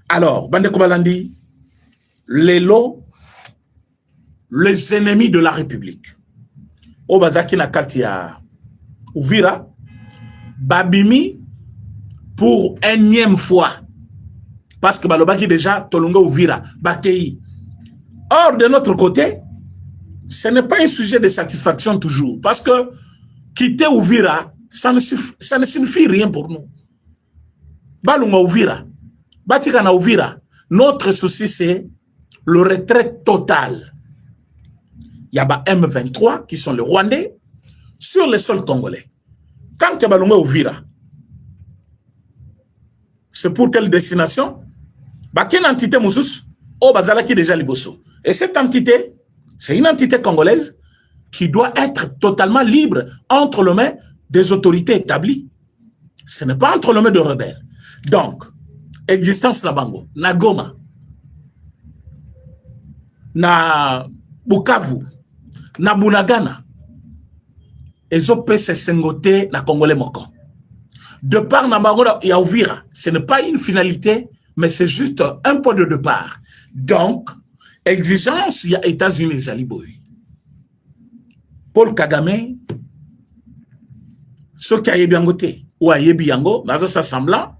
Alors, Bande Kobalandi, les ennemis de la République. Obazaki na Katia Uvira, Babimi, pour énième fois. Parce que Balobaki déjà, Tolonga Uvira, Bakei. Or, de notre côté, ce n'est pas un sujet de satisfaction toujours. Parce que quitter Uvira, ça ne signifie rien pour nous. Balunga Uvira, Batikana Uvira, notre souci c'est le retrait total. Il y a M23 qui sont les Rwandais sur les sols congolais. Tant que Balunga Uvira, c'est pour quelle destination? Quelle entité Moussous? Oh, Bazalaki déjà Liboso. Et cette entité, c'est une entité congolaise qui doit être totalement libre entre les mains des autorités établies. Ce n'est pas entre les mains de rebelles. Donc, existence na Bango, na Goma, na Bukavu, na Bunagana, et ont se sengoté na Congolais moko. De part na Bango ya Uvira, ce n'est pas une finalité, mais c'est juste un point de départ. Donc, exigence, il y a États-Unis, Zaliboy. Paul Kagame, ce qui a yebiangoté, ou a yebiango, dans ce semblant,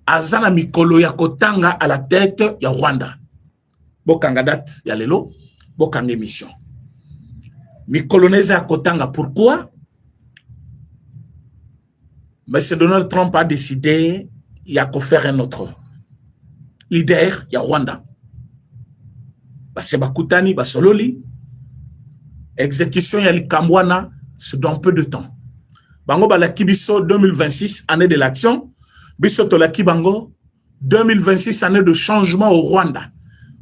Azana Mikolo ya Kotanga à la tête ya Rwanda. Bokangadat ya lelo, bokang émission. Mikolonese ya Kotanga, pourquoi? M. Donald Trump a décidé il y a qu'à faire un autre leader, il y a Rwanda. Seba Koutani, Sololi, exécution ya Likambwana, c'est dans peu de temps. Bango Balakibiso 2026, année de l'action. Bisotolaki Bango, 2026, année de changement au Rwanda,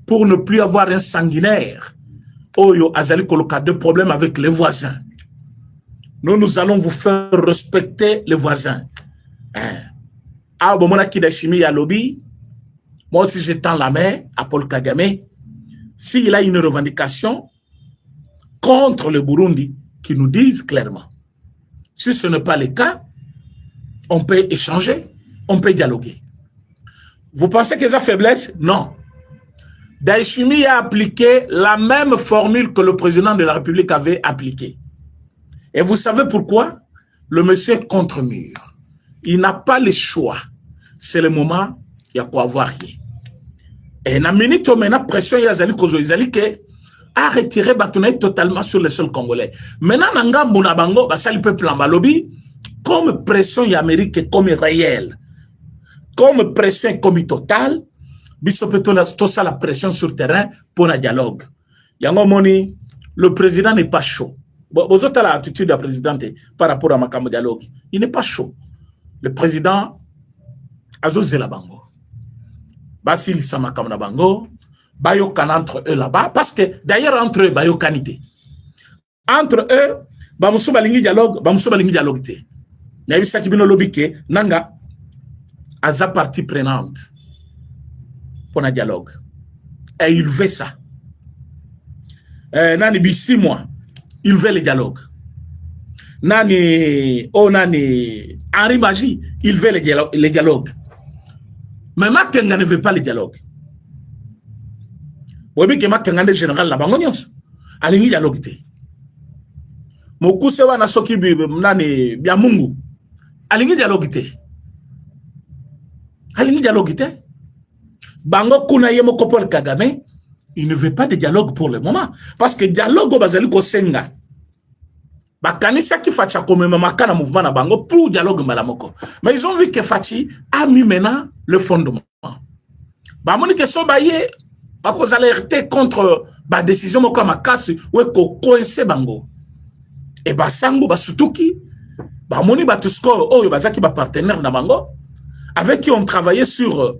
pour ne plus avoir un sanguinaire. Oyo Azali Koloka, de problèmes avec les voisins. Nous allons vous faire respecter les voisins. Ah, bon, mon Kidashimi Yalobi, moi aussi je tends la main à Paul Kagame. S'il a une revendication contre le Burundi, qui nous disent clairement. Si ce n'est pas le cas, on peut échanger. On peut dialoguer. Vous pensez que ça faiblesse? Non. Daishimi a appliqué la même formule que le président de la République avait appliquée. Et vous savez pourquoi? Le monsieur est contre mur. Il n'a pas le choix. C'est le moment, il y a quoi avoir rien. Et na minute maintenant, pression Yazali Kozo Yazali que a retiré Batounay totalement sur le sol congolais. Maintenant, Nanga Mounabango, Basali peuple en Balobi, comme pression Amérique comme réelle. Comme pression comme totale, tout ça la pression sur terrain pour un dialogue. Yango Moni, le président n'est pas chaud. Vous avez l'attitude du président par rapport à ma dialogue. Il n'est pas chaud. Le président a zosé la bango. Basil Samakam bango, bayokan entre eux là-bas, parce que d'ailleurs entre eux, bayokanité. Entre eux, bamusu balingi dialogue te. Nabi sakibino lobike, nanga, à sa partie prenante pour un dialogue. Et il veut ça. Nani 6 mois, il veut le dialogue. Nani Henri Magie, il veut le dialogue. Mais Makenga ne veut pas le dialogue. Vous voyez que Makenga est général là-bas, il y a dialogue. Moku sewa na soki nani biamungu, il y a dialogue. Alingi dialogue te. Bango kuna yemo Paul Kagame, il ne veut pas de dialogue pour le moment. Parce que dialogue bazali ko senga. Bakanisa ki facha comme makana mouvement na bango pour dialogue malamoko. Mais ils ont vu que Fachi a mis maintenant le fondement. Bamoni ke so baye ba ko alerter contre ba décision moko makasi ou ko coincer bango. Et basango basutuki bamoni batusko oyo bazaki ba partenaire na bango. Avec qui on travaillait sur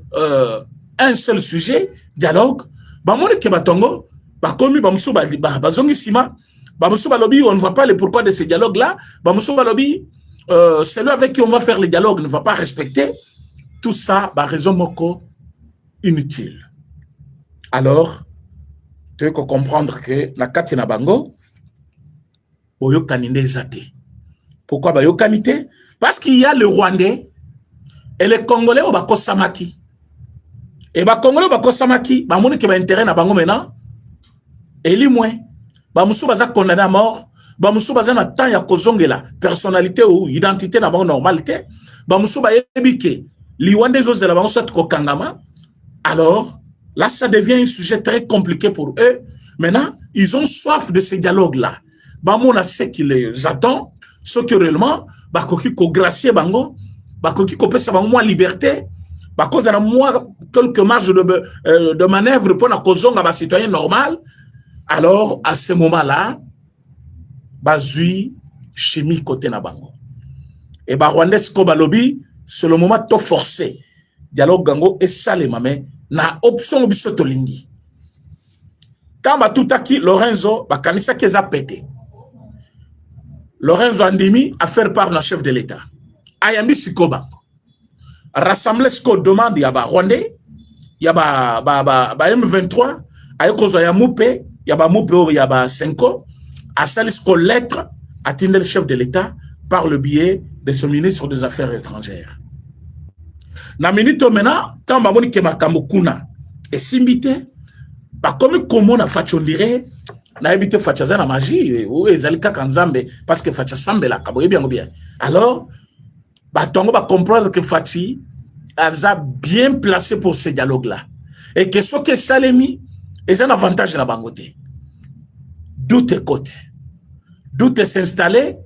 un seul sujet, dialogue, bamoni ke batongo, bakomi bamusu bazongi sima, bamusu balobi, on ne voit pas le pourquoi de ce dialogue-là, bamusu balobi, celui avec qui on va faire le dialogue ne va pas respecter, tout ça, bah raison moko inutile. Alors, tu veux comprendre que la katina bango, boyo kaninde zate. Pourquoi bayo kanite? Parce qu'il y a le Rwandais et les Congolais au Bako Samaki. Et bah Congolais bah kosamaki, bah moni que bah intérêt na bango maintenant. Et li moins, bah musu baza condamné à mort, bah musu baza na temps ya kozongela personnalité ou identité na bango normalité, bah musu ba yebike liwande zo zela bango soit ko kangama. Alors là ça devient un sujet très compliqué pour eux. Maintenant, ils ont soif de ce dialogue là. Bah mon a ce qui les attend, ce que réellement bah koki ko gracier bango, bah koki ko pesa bango moins liberté. Par cause de moi quelques marges de manœuvre pour la kozonga ba citoyen normal. Alors à ce moment-là, bazui chimie côté na bango. Et ba Rwandais ko balobi, c'est le moment to forcé. Dialogue gango et salé mamé na option biso to lingi. Quand ba tutaki Lorenzo ba kanisa keza pété. Lorenzo andimi à faire part na chef de l'État. Ayambi sikoba. Rassembler ce qu'on demande, il y a Rwandais, il y a M23, il y a Moupé, il y a Moupé, il y a Senko, à salis qu'on lettre, atteindre le chef de l'État par le biais de son ministre des Affaires étrangères. Na minute maintenant, quand Mamoni Kemakamukuna est simbité, comme on a fait, on dirait, na habité Fachaza na magie, ou Ezalika Kanzambe, parce que Fachasambe la Kaboye bien ou bien. Alors, on va comprendre que Fatih a bien placé pour ce dialogue-là. Et que ce que Salemi est un avantage de la Bangote. D'où tes côtes. D'où tes s'installer,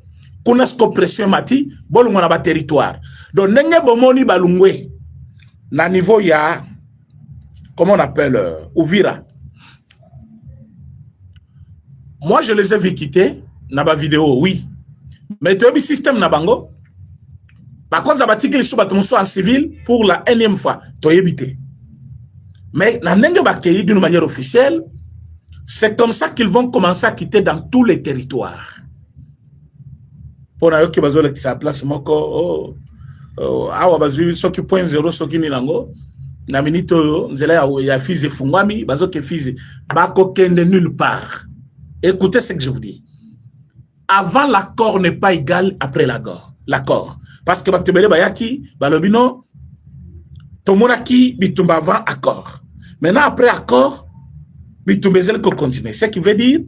qu'on a ce pression mati, bon, on a un territoire. Donc, n'engé bomoni balungwe. Na niveau, il y a, comment on appelle, Ouvira. Moi, je les ai vus quitter, na ba vidéo, oui. Mais tu as un système na bango. Par contre, ça va tirer les sous en civil pour la énième fois. Tu as évité. Mais d'une manière officielle, c'est comme ça qu'ils vont commencer à quitter dans tous les territoires. Pour eux qui ont sa place, moko, ceux qui point zéro, ceux qui n'y lango, na minute, il y a fils et fungwami, bazo ke fils, bako kende nulle part. Écoutez ce que je vous dis. Avant l'accord n'est pas égal après l'accord. Parce que Baktebele Bayaki, Balobino, Tomonaki, Bitumba avant accord. Maintenant, après accord, Bitumbezel ko continue. Ce qui veut dire,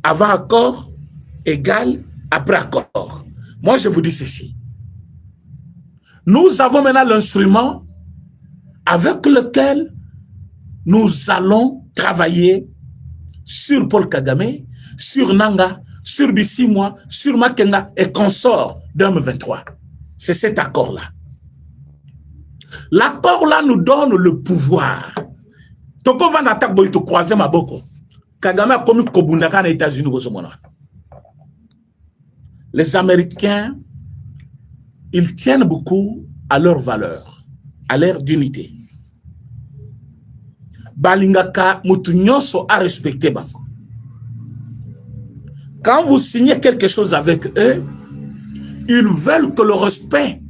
avant accord égale après accord. Moi, je vous dis ceci. Nous avons maintenant l'instrument avec lequel nous allons travailler sur Paul Kagame, sur Nanga, sur Bissimwa, sur Makenga et consorts d'M23. C'est cet accord-là. L'accord-là nous donne le pouvoir. Toko va n'attaque boito croiser ma boko. Kagame a commis Kobundaka aux États-Unis. Les Américains, ils tiennent beaucoup à leurs valeurs, à leur dignité. Balingaka mutunyoso a respecté banco. Quand vous signez quelque chose avec eux, ils veulent que le respect,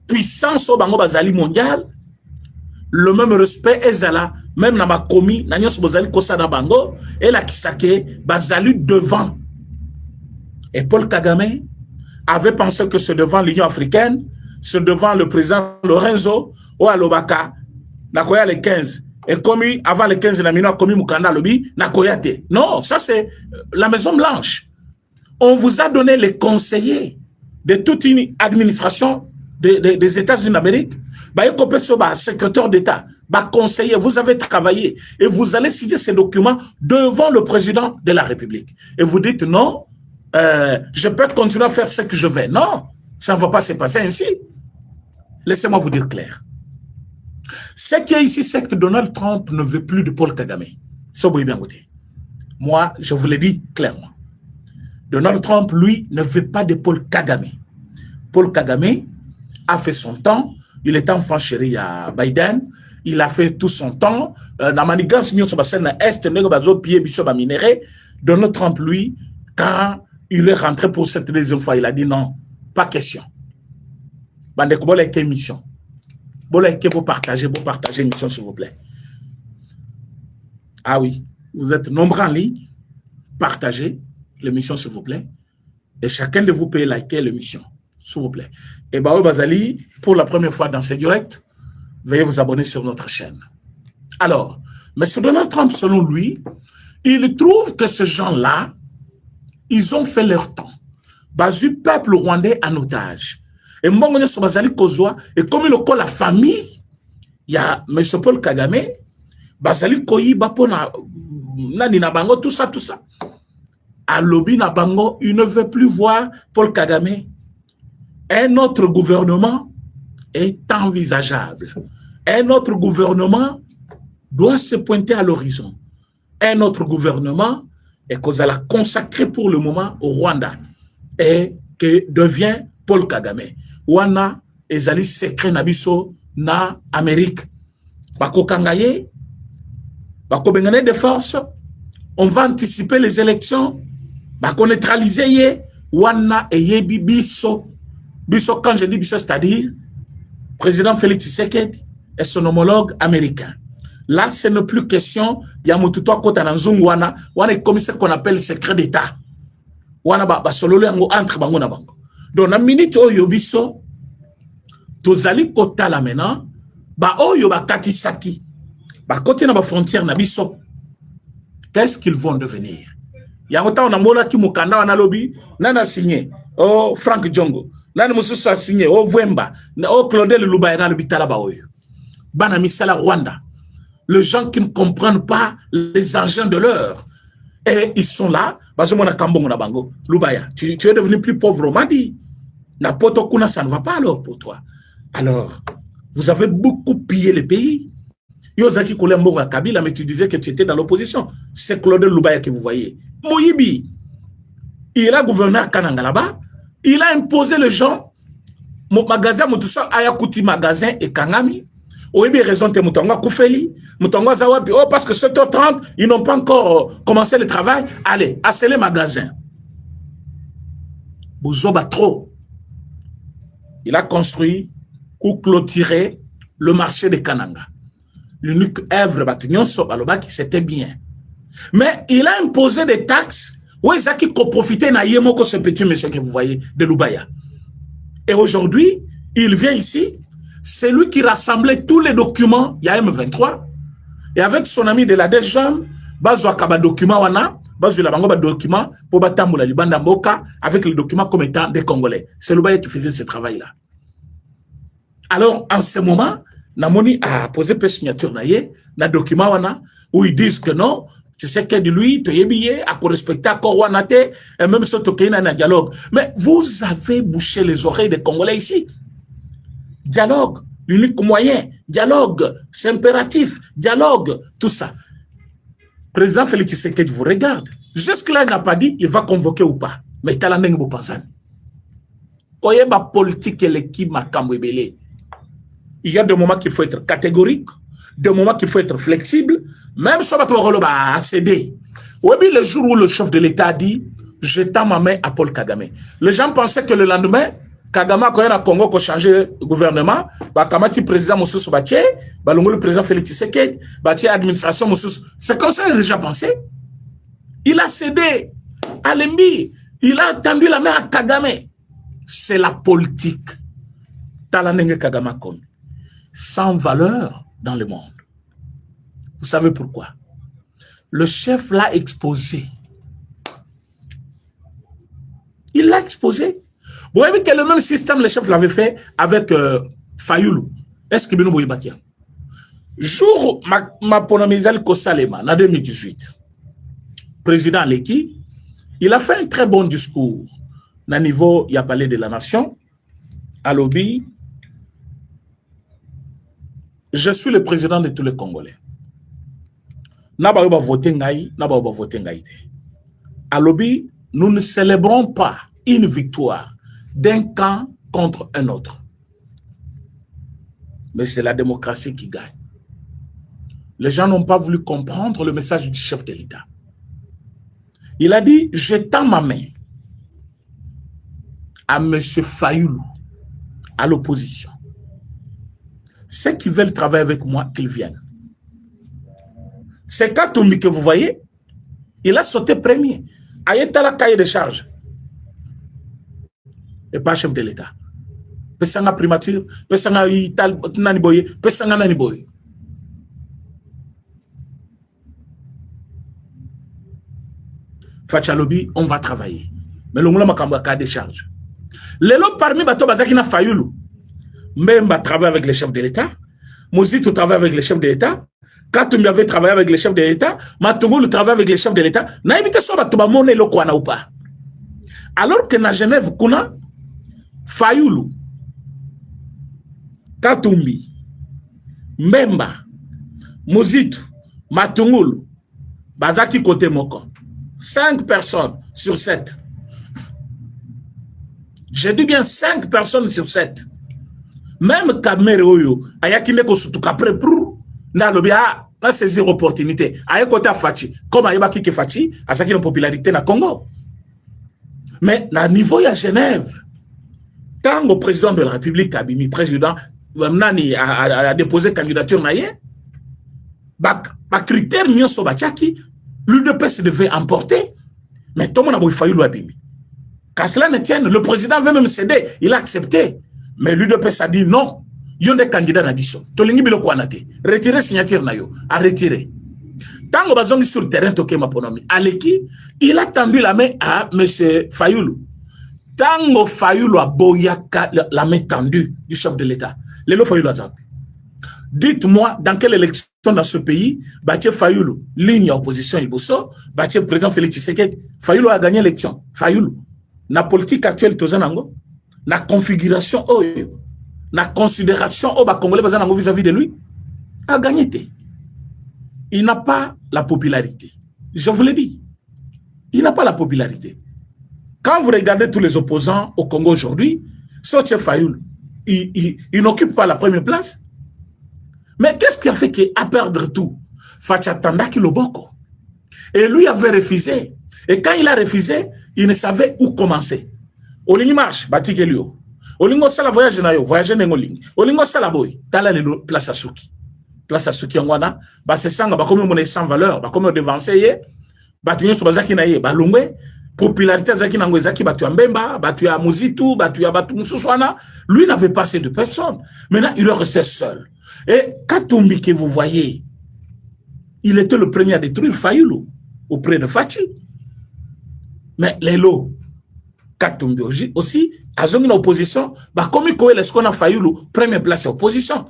puissance au bango bazali mondial, le même respect est là, même na makomi, na nyos bazali kosa na bango, et la kisake bazali devant. Et Paul Kagame avait pensé que c'est devant l'Union africaine, c'est devant le président Lorenzo, ou Alobaka, nakoya les 15. Et comme avant les 15, na commis Mukanda Lobi, nakoyate. Non, ça c'est la Maison Blanche. On vous a donné les conseillers de toute une administration des États-Unis d'Amérique. Secrétaire d'État, conseiller, vous avez travaillé et vous allez signer ces documents devant le président de la République. Et vous dites non, je peux continuer à faire ce que je veux. Non, ça ne va pas se passer ainsi. Laissez-moi vous dire clair. Ce qui est ici, c'est que Donald Trump ne veut plus de Paul Kagame. Moi, je vous l'ai dit clairement. Donald Trump, lui, ne veut pas de Paul Kagame. Paul Kagame a fait son temps. Il est enfant chéri à Biden. Il a fait tout son temps. Donald Trump, lui, quand il est rentré pour cette deuxième fois, il a dit non, pas question. Mission. Vous partagez mission, s'il vous plaît. Ah oui, vous êtes nombreux en ligne. Partagez l'émission, s'il vous plaît. Et chacun de vous peut liker l'émission, s'il vous plaît. Et Bao Bazali, pour la première fois dans ce direct, veuillez vous abonner sur notre chaîne. Alors, M. Donald Trump, selon lui, il trouve que ces gens-là, ils ont fait leur temps. Basu peuple rwandais en otage. Et Mbongo Sobazali Kozwa, et comme il a la famille, il y a M. Paul Kagame, Bazali Koyi, Bapona, Nani Nabango, tout ça. À Lobby Nabango, il ne veut plus voir Paul Kagame. Un autre gouvernement est envisageable. Un autre gouvernement doit se pointer à l'horizon. Un autre gouvernement est qu'on a consacré pour le moment au Rwanda et que devient Paul Kagame. Wana ezali secret nabiso na Amérique. Bako kangaye, bako bengane de force, on va anticiper les élections, bako neutraliser ye, wana eyebi biso. Biso, quand je dis biso, c'est-à-dire président Félix Tshisekedi et son homologue américain. Là, ce n'est plus question, il y a Moutoutoua Kota Nanzung wana est comme ce qu'on appelle secret d'État. Wana ba sololo yango entre bango na bango. Donc, na minute oyo biso, tozali kota la maintenant, ba oyo ba katisaki, ba côté na ba frontière na biso, qu'est-ce qu'ils vont devenir? Yangota on a mola ki mukanda wana lobby, nana signé, oh Frank Djongo, nana mususu a signé, oh Vwemba, oh Claudel Lubayega le bitala ba oyo. Bana misala Rwanda. Les gens qui ne comprennent pas les engins de l'heure. Et ils sont là, Lubaya, tu es devenu plus pauvre, on m'a dit. Ça ne va pas alors pour toi. Alors, vous avez beaucoup pillé le pays. Yozaki Koulembo à Kabila, mais tu disais que tu étais dans l'opposition. C'est Claude Lubaya que vous voyez. Moyibi, il a gouverné à Kananga là-bas. Il a imposé les gens. Mon magasin, mon tout ça, Ayakuti magasin et Kangami. Oui, bien raison, tu es Koufeli, Zawapi. Oh, parce que 7h30, ils n'ont pas encore commencé le travail. Allez, assez les magasins. Bouzoba trop. Il a construit ou clôturé le marché de Kananga. L'unique œuvre bâtiment qui c'était bien. Mais il a imposé des taxes. Oui, ça qui profité naïemo ce petit monsieur que vous voyez de Lubaya. Et aujourd'hui, il vient ici. C'est lui qui rassemblait tous les documents, il y a M23, et avec son ami de la DGM, Bazwa Kaba document wana, Bazwa la bango ba document pour batamboula libanda mboka avec les documents comme étant des Congolais. C'est Lubaya qui faisait ce travail-là. Alors, en ce moment, Namoni a posé une signature na document wana, où ils disent que non, tu sais que de lui, tu es billet, à respecter à Korwanate, et même ce token na dialogue. Mais vous avez bouché les oreilles des Congolais ici. Dialogue, l'unique moyen, dialogue, c'est impératif, dialogue, tout ça. Président Félix Tshisekedi vous regarde. Jusque-là, il n'a pas dit il va convoquer ou pas. Mais il a l'angle de penser. Koyeba politique et l'équipe Makambwebele. Il y a des moments qu'il faut être catégorique, des moments qu'il faut être flexible, même si on va céder. Oui, le jour où le chef de l'État a dit je tends ma main à Paul Kagame. Les gens pensaient que le lendemain, Kagame, quand il a Congo qui a changé le gouvernement, Kamati président Moussous Baché, le président Félix Tshisekedi, Baché administration Moussous. C'est comme ça qu'il a déjà pensé. Il a cédé à Lembi. Il a tendu la main à Kagame. C'est la politique. Talanenge Kagame Kon. Sans valeur dans le monde. Vous savez pourquoi? Le chef l'a exposé. Il l'a exposé. Vous voyez que le même système, le chef l'avait fait avec Fayoulou. Est-ce que vous voyez? Jour ma ponomizal Kosalema, en 2018, président Leki, il a fait un très bon discours. À niveau, il a parlé de la nation, à lobby. Je suis le président de tous les Congolais. Naba va voter Ngaï, Naba va voter Ngaï. À lobby, nous ne célébrons pas une victoire d'un camp contre un autre. Mais c'est la démocratie qui gagne. Les gens n'ont pas voulu comprendre le message du chef de l'État. Il a dit, je tends ma main à M. Fayoulou, à l'opposition. Ceux qui veulent travailler avec moi, qu'ils viennent. C'est Katoumi que vous voyez, il a sauté premier. Ayeta la cahier de charge. Et pas chef de l'État. pesanga primature, pesanga ital nani boye, pesanga nani boye. Fachalobi, on va travailler. Mais le moula makamba ka décharge. Lelo parmi bato bazaki na Fayulu. Mbemba travaille avec les chefs de l'État. Mozitu travaille avec les chefs de l'État. Katumbi avait travaillé avec les chefs de l'État. Matungulu travaille avec les chefs de l'État. Na ibite so bato ba mone lo kwana ou pas. Alors que na Genève kuna Fayulu, Katumbi, Mbemba, Mozitu, Matungulu, bazaki côté moko. 5 personnes sur 7. Je dis bien 5 personnes sur 7. Même Kamere Oyo, ayakine ko sutuka après pour na lobia na saisir opportunité. Aya côté Fachi, comme ayeba ki Fachi, asaki une popularité na Congo. Mais na niveau ya Genève, tant au président de la République Kabimi, président nani a déposé candidature na ye, ba critère nyonso bachaki, l'UDPS devait emporter, mais tout le monde a fallu l'abîmer. Qu'à cela ne tienne, le président veut même céder, il a accepté. Mais l'UDPS a dit non, il y a des candidats dans l'addition. Tolingi bilo kwanate, retirer signature na yo, à retirer. Tant que bazongi sur le terrain, toke maponomi, Aleki, il a tendu la main à M. Fayoulou. Tant que Fayoulou a boyaka la main tendue du chef de l'État, Lélo Fayoulou a zappé. Dites-moi, dans quelle élection dans ce pays, Batie Fayoulou, ligne opposition Iboso, Batie président Félix Tshisekedi, Fayoulou a gagné l'élection. Fayoulou, la politique actuelle, Tozanango, la configuration, la considération, Congolais vis-à-vis de lui, a gagné. Il n'a pas la popularité. Je vous l'ai dit. Il n'a pas la popularité. Quand vous regardez tous les opposants au Congo aujourd'hui, Soche Fayoulou, il n'occupe pas la première place. Mais qu'est-ce qui a fait qu'il a perdu tout? Fachatanda Kiloboko. Et lui avait refusé. Et quand il a refusé, il ne savait où commencer. Olingi marche, batikelio. Olingo sala voyage na yo, voyage n'engoling. Olingo sala boy, tala le place à Souki. Place à Souki ngwana, ba se sanga ba comme monnaie sans valeur, ba comme devancer ye, ba tunyo so bazaki na ye, ba lungwe, popularité zaki na ngwezaki ba tu Mbemba, ba tu Mozitu, ba tu Batu Mususwana, lui n'avait pas assez de personnes. Maintenant, il est resté seul. Et Katumbi que vous voyez, il était le premier à détruire Fayoulou auprès de Fachi. Mais les lots, Katumbi aussi, à une opposition, bah comme il connaît ce qu'on a Fayoulou, première place à opposition.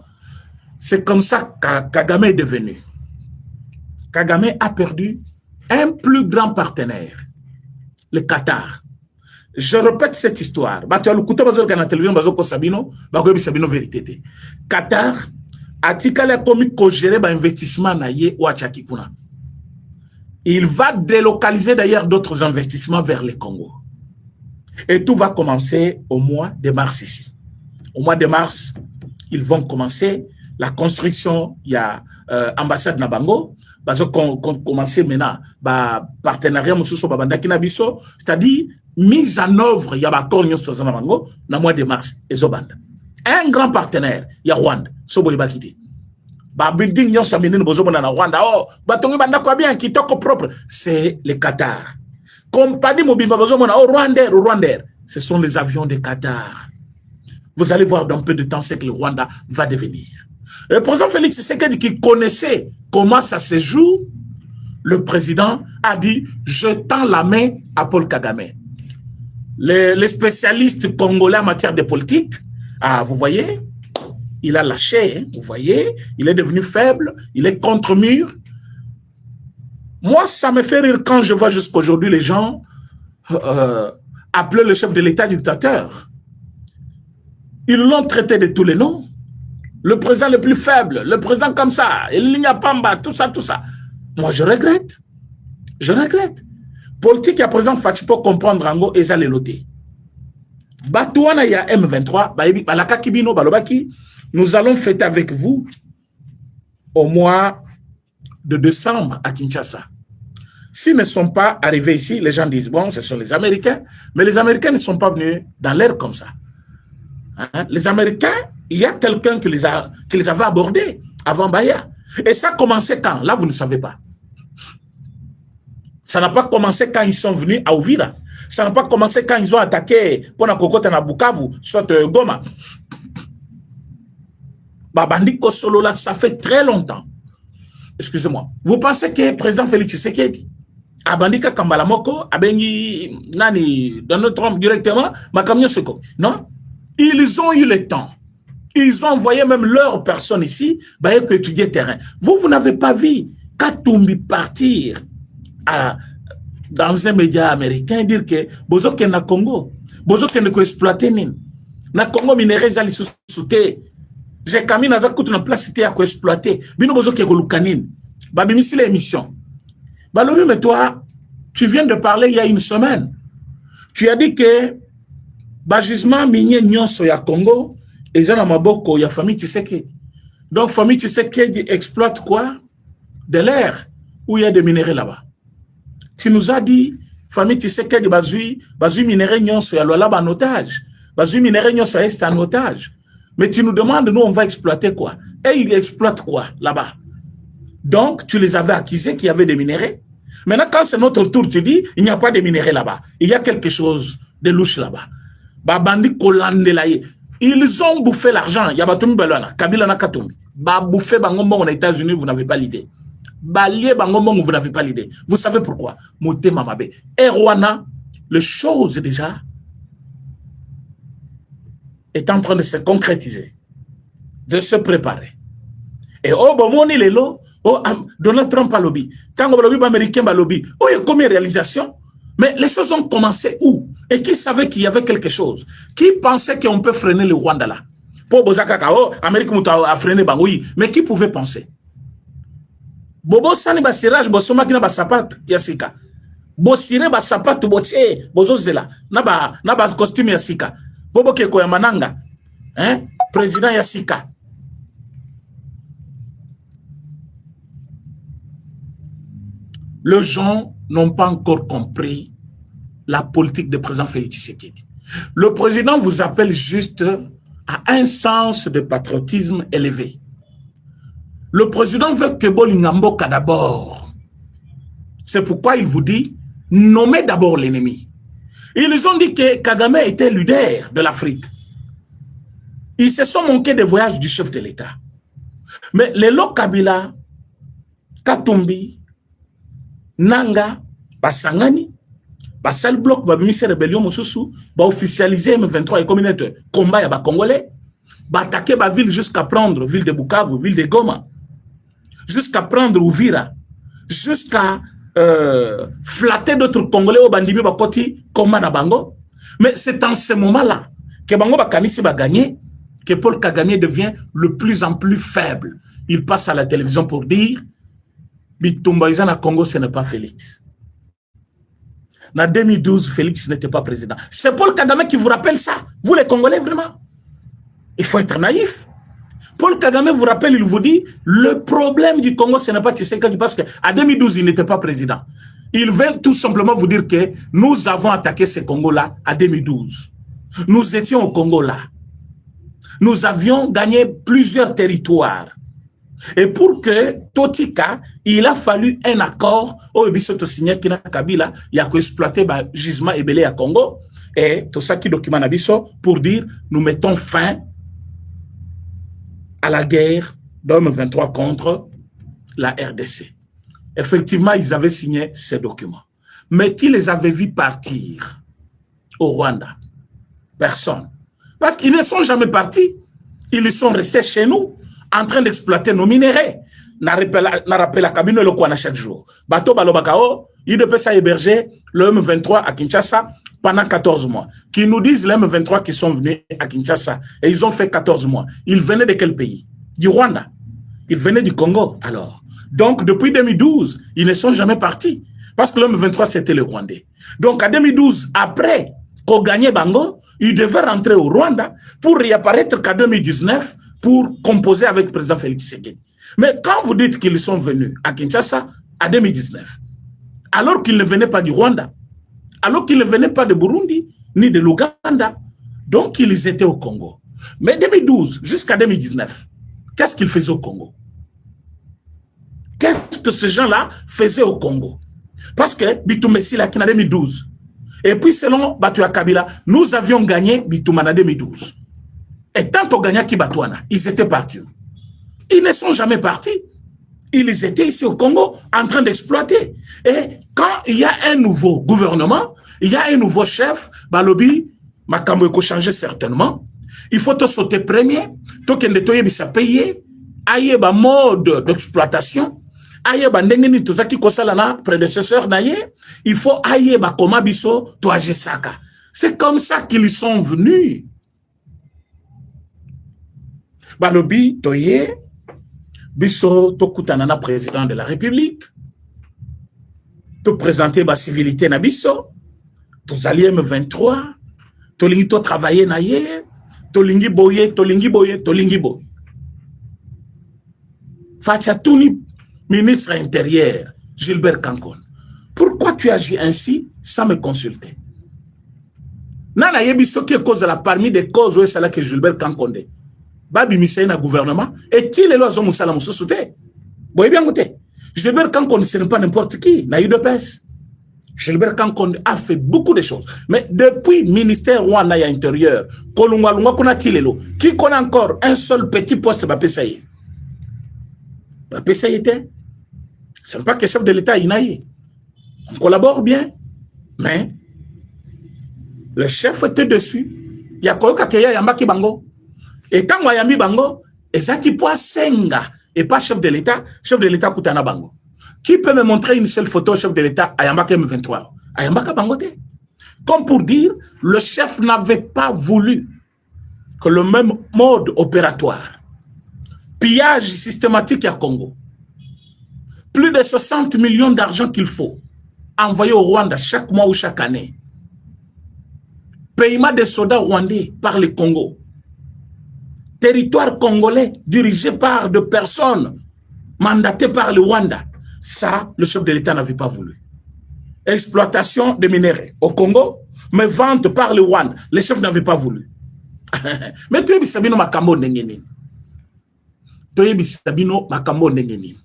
C'est comme ça que Kagame est devenu. Kagame a perdu un plus grand partenaire, le Qatar. Je répète cette histoire. Bah tu as le couteau bazol kana télévision bazoko Sabino, bah ko Sabino vérité. Qatar atikala komi ko gérer ba investissement na ye ou Tchakikuna. Il va délocaliser d'ailleurs d'autres investissements vers le Congo. Et tout va commencer au mois de mars ici. Au mois de mars, ils vont commencer la construction. Il y a ambassade Nabango. Ils vont commencer maintenant partenariat c'est-à-dire mise en œuvre. Il y a accord Nabango dans le mois de mars. Un grand partenaire, il y a Rwanda. Building Rwanda. Oh, bien qui propre. C'est le Qatar. Compagnie mobile Rwanda. Ce sont les avions de Qatar. Vous allez voir dans peu de temps ce que le Rwanda va devenir. Le président Félix Tshisekedi qui connaissait comment ça se joue, le président a dit je tends la main à Paul Kagame. Les spécialistes congolais en matière de politique, vous voyez, il a lâché, hein, vous voyez, il est devenu faible, il est contre mur. Moi, ça me fait rire quand je vois jusqu'aujourd'hui les gens appeler le chef de l'État dictateur. Ils l'ont traité de tous les noms. Le président le plus faible, le président comme ça, il n'y a pas tout ça, tout ça. Moi, je regrette. Je regrette. Politique, à présent, Fachi pour comprendre Ango et ça les noter. Batouana, il y a M23, Balaka Kibino, Balobaki, nous allons fêter avec vous au mois de décembre à Kinshasa. S'ils ne sont pas arrivés ici, les gens disent, bon, ce sont les Américains, mais les Américains ne sont pas venus dans l'air comme ça. Hein? Les Américains, il y a quelqu'un qui les avait abordés avant Baya. Et ça a commencé quand? Là, vous ne savez pas. Ça n'a pas commencé quand ils sont venus à Ouvira. Ça n'a pas commencé quand ils ont attaqué Pona Kokota na Bukavu, soit Goma. Babandi Kosolo là, ça fait très longtemps. Excusez-moi. Vous pensez que le président Félix Tshisekedi, Abandika Kambalamoko, Abengi Nani, Donald Trump directement, Makamio Seko. Non. Ils ont eu le temps. Ils ont envoyé même leurs personnes ici, bah, pour étudier le terrain. Vous n'avez pas vu Katumbi partir dans un média américain dire que Bozo na Congo, Bozo ne ko exploiter nin. Na Congo minerais zali sous-souté. J'ai camé dans une place à exploiter. Bino Bozo ke kolukanine. Bah, bimisi l'émission. Bah, mais toi, tu viens de parler il y a une semaine. Tu as dit que bah, gisement minier nyonso ya Congo, et Zana Maboko, il y a famille Tshisekedi. Donc, famille Tshisekedi exploite quoi? De l'air, où il y a des minéraux là-bas. Tu nous as dit, famille Tshisekedi, bazui minéraux nyonso ya là-bas en otage. Bazui minéraux nyonso est en otage. Mais tu nous demandes, nous, on va exploiter quoi? Et ils exploitent quoi là-bas? Donc, tu les avais accusés qu'il y avait des minéraux. Maintenant, quand c'est notre tour, tu dis, il n'y a pas de minéraux là-bas. Il y a quelque chose de louche là-bas. Babandi Kolande là. Ils ont bouffé l'argent. Il y a Batoumi Balwana, Kabila Nakatumbi. Ba bouffé Bangombo aux États-Unis, vous n'avez pas l'idée. Balié Bangombo, vous n'avez pas l'idée. Vous savez pourquoi? Moté Mamabe. Et Rwanda, les choses déjà est en train de se concrétiser, de se préparer. Et oh, bon, mon île, oh, Donald Trump a lobby. Tant que le lobby américain a lobby. Oh, il y a combien de réalisations? Mais les choses ont commencé où? Et qui savait qu'il y avait quelque chose? Qui pensait qu'on peut freiner le Rwanda là? Pour Bozaka, oh, Amérique a freiné Bangoui. Mais qui pouvait penser? Bobo Sani Basiraj, Bosoma Kina Basapat, Yasika. Bosire Basapat, Boche, Bozozela. Naba costume Yasika. Bobo Keko Yamananga. Hein? Président Yasika. Les gens n'ont pas encore compris la politique du président Félix Tshisekedi. Le président vous appelle juste à un sens de patriotisme élevé. Le président veut que Bolingamboka d'abord. C'est pourquoi il vous dit, nommez d'abord l'ennemi. Ils ont dit que Kagame était leader de l'Afrique. Ils se sont manqués des voyages du chef de l'État. Mais les Kabila, Katumbi, Nanga, Basangani, Basal Bloc, Babimise Rébellion Mosusu, ba officialiser M23 et communauté, combat ya ba Congolais, ba attaquer ba ville jusqu'à prendre ville de Bukavu, ville de Goma, jusqu'à prendre Uvira, jusqu'à flatter d'autres Congolais au Bandimi Bakoti, combat na Bango. Mais c'est en ce moment-là que Bango Bakanisi va gagner, que Paul Kagame devient le plus en plus faible. Il passe à la télévision pour dire Bitumba Izana Congo, ce n'est pas Félix. En 2012, Félix n'était pas président. C'est Paul Kagame qui vous rappelle ça. Vous les Congolais, vraiment. Il faut être naïf. Paul Kagame vous rappelle, il vous dit, le problème du Congo, ce n'est pas Tshisekedi, parce qu'en 2012, il n'était pas président. Il veut tout simplement vous dire que nous avons attaqué ce Congo-là en 2012. Nous étions au Congo-là. Nous avions gagné plusieurs territoires. Et pour que Totika, il a fallu un accord au Bisoto signé qui n'a Kabila, il y a exploité le gisement ébélé à Congo. Et tout ça qui documente Abisso pour dire nous mettons fin à la guerre d'M23 contre la RDC. Effectivement, ils avaient signé ces documents. Mais qui les avait vus partir au Rwanda? Personne. Parce qu'ils ne sont jamais partis. Ils sont restés chez nous en train d'exploiter nos minéraux. N'a rappelé la cabine le quoi chaque jour. Bateau Balobakao, il devait s'héberger le M23 à Kinshasa pendant 14 mois. Qui nous disent les M23 qui sont venus à Kinshasa et ils ont fait 14 mois. Ils venaient de quel pays? Du Rwanda. Ils venaient du Congo alors. Donc depuis 2012, ils ne sont jamais partis. Parce que le M23 c'était le Rwandais. Donc en 2012, après qu'on gagnait Bango, ils devaient rentrer au Rwanda pour réapparaître qu'en 2019 pour composer avec le président Félix Tshisekedi. Mais quand vous dites qu'ils sont venus à Kinshasa en 2019, alors qu'ils ne venaient pas du Rwanda, alors qu'ils ne venaient pas de Burundi, ni de l'Ouganda, donc ils étaient au Congo. Mais 2012 jusqu'à 2019, qu'est-ce qu'ils faisaient au Congo? Qu'est-ce que ces gens-là faisaient au Congo? Parce que Bitoumessi là, qui en 2012, et puis selon Batua Kabila, nous avions gagné Bitouma en 2012. Et tant qu'on gagnait Kibatouana, ils étaient partis. Ils ne sont jamais partis. Ils étaient ici au Congo en train d'exploiter. Et quand il y a un nouveau gouvernement, il y a un nouveau chef, Balobi, Makambo eko changer certainement. Il faut te sauter premier, to kende to yebisa payer, aye ba mode d'exploitation, aye ba ndenge ni tozaki kosala na prédécesseur na ye, il faut aye ba koma biso to ajesaka. C'est comme ça qu'ils sont venus. Balobi toye biso to kutana na président de la République, to présenter ba civilité na biso, to zali M23, to lingi to travailler na ye, to lingi boye, to lingi boye, to lingi boye. Fatchatouni, ministre intérieur, Gilbert Kankon, pourquoi tu agis ainsi sans me consulter? Nana yebi so qui est cause de la parmi des causes où est celle que Gilbert Kankonde. Babi Missaï na gouvernement, est-il les lois moussala moussouté? Boye bien goûté. Gilbert Kankonde, ce n'est pas n'importe qui, na UDPS. Gilbert Kankonde a fait beaucoup de choses. Mais depuis le ministère Rwanda intérieur, qui connaît encore un seul petit poste, Bapessaye. Bapessaye était. Ce n'est pas que chef de l'État, on collabore bien. Mais le chef était dessus. Il y a quoi qu'il y a Yambaki Bango. Et quand Wayami Bango, et ça qui peut senga, et pas chef de l'État Koutana Bango. Qui peut me montrer une seule photo chef de l'État à Yambaka M23? À Yambaka Bangote. Comme pour dire, le chef n'avait pas voulu que le même mode opératoire, pillage systématique à Congo, plus de 60 millions d'argent qu'il faut envoyer au Rwanda chaque mois ou chaque année, paiement des soldats rwandais par le Congo, territoire congolais dirigé par des personnes mandatées par le Rwanda. Ça, le chef de l'État n'avait pas voulu. Exploitation des minéraux au Congo, mais vente par le Rwanda. Le chef n'avait pas voulu. Mais tu es Sabino Makambo Nengenin. Tu es Sabino Makambo Nengenin.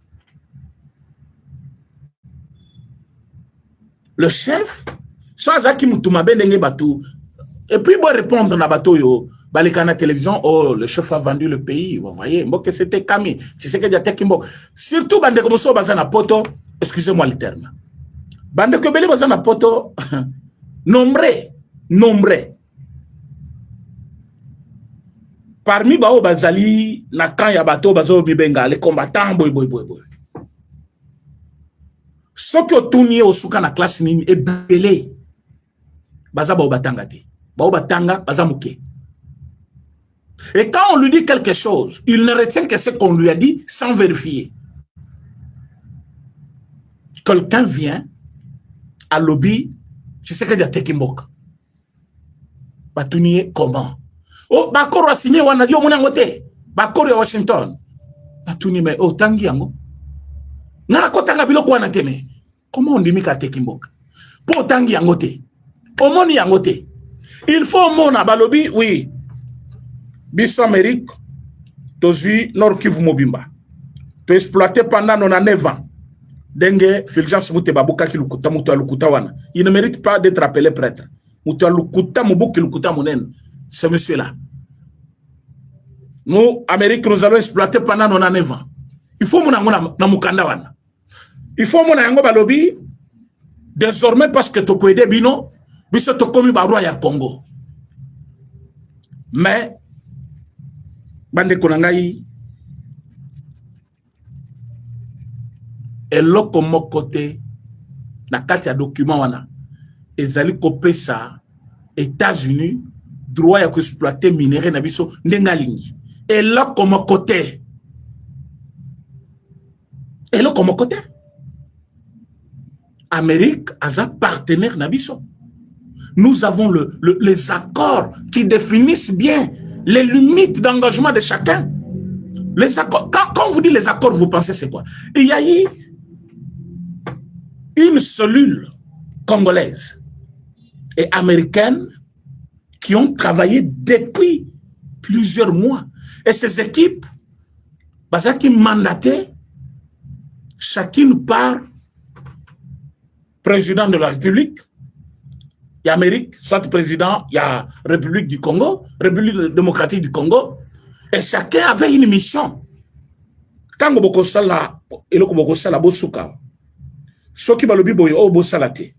Le chef, soit Zaki Moutumabe Nenge Batou, et puis il va répondre na bateau yo. Balikana télévision, oh, le chef a vendu le pays. Vous voyez, que c'était Kami. Tu sais qu'il y a Tekimbo. Surtout, bande comme ça, bazana poto, excusez-moi le terme. Bande que belle bazana poto, nombré. Parmi bao bazali, na kan ya bateau, bazo bibenga, les combattants, boy. Ce que tourné au souka na classe nini, est belé. Baza bao batanga te. Bao batanga, baza mouke. Et quand on lui dit quelque chose, il ne retient que ce qu'on lui a dit sans vérifier. Quelqu'un vient à lobby, je sais qu'il y a Tekimbok. Batunier, comment? Oh, Bakoro a signé, on a dit, on a voté. Bakoro à Washington. Batunier, mais oh, Tangi Yango. Nana Kotanga Biloko Anateme. Comment on dit Mika Tekimbok? Pour Tangi Yangote. Omoni Yangote. Il faut mon abalobi, oui. Biso Amérique, tozi Nord Kivu Mobimba. To exploité pendant 9 ans. Dengue, Fulgence Mouté Babouka qui lukuta, Moutou Alukuta wana. Il ne mérite pas d'être appelé prêtre. Moutou Alukuta, Moubou qui lukuta Mounen. Ce monsieur-là. Nous, Amérique, nous allons exploiter pendant 9 ans. Il faut mon na Mukanda wana. Il faut mon yango balobi. Désormais, parce que Tokoede Bino, Biso Tokomi Barua ya Congo. Mais, Bande Konangai, et l'autre côté, na kati ya document wana, ezali kopesa États-Unis, droit ya exploiter minerai na biso ndengalingi. Et l'autre côté, Amérique a un partenaire na biso. Nous avons les accords qui définissent bien les limites d'engagement de chacun. Les accords, quand vous dites les accords, vous pensez c'est quoi? Il y a eu une cellule congolaise et américaine qui ont travaillé depuis plusieurs mois. Et ces équipes, qui mandataient chacune par président de la République. Il y a Amérique, soit président, il y a République du Congo, République démocratique du Congo, et chacun avait une mission. Tango boko sala eloko boko sala bosuka. Soki balobi boy o bo salate.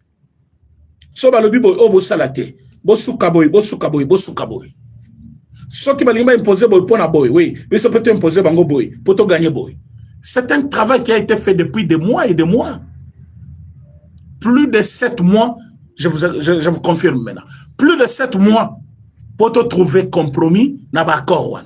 So balobi boy o bo salate. Bosuka boy, bosuka boy, bosuka boy. Soki balimba imposer boy pona boy, oui. Mais ça peut imposer bango boy, pour te gagner boy. C'est un travail qui a été fait depuis des mois et des mois. Plus de 7 mois, je vous confirme maintenant. Plus de 7 mois pour te trouver compromis dans l'accord.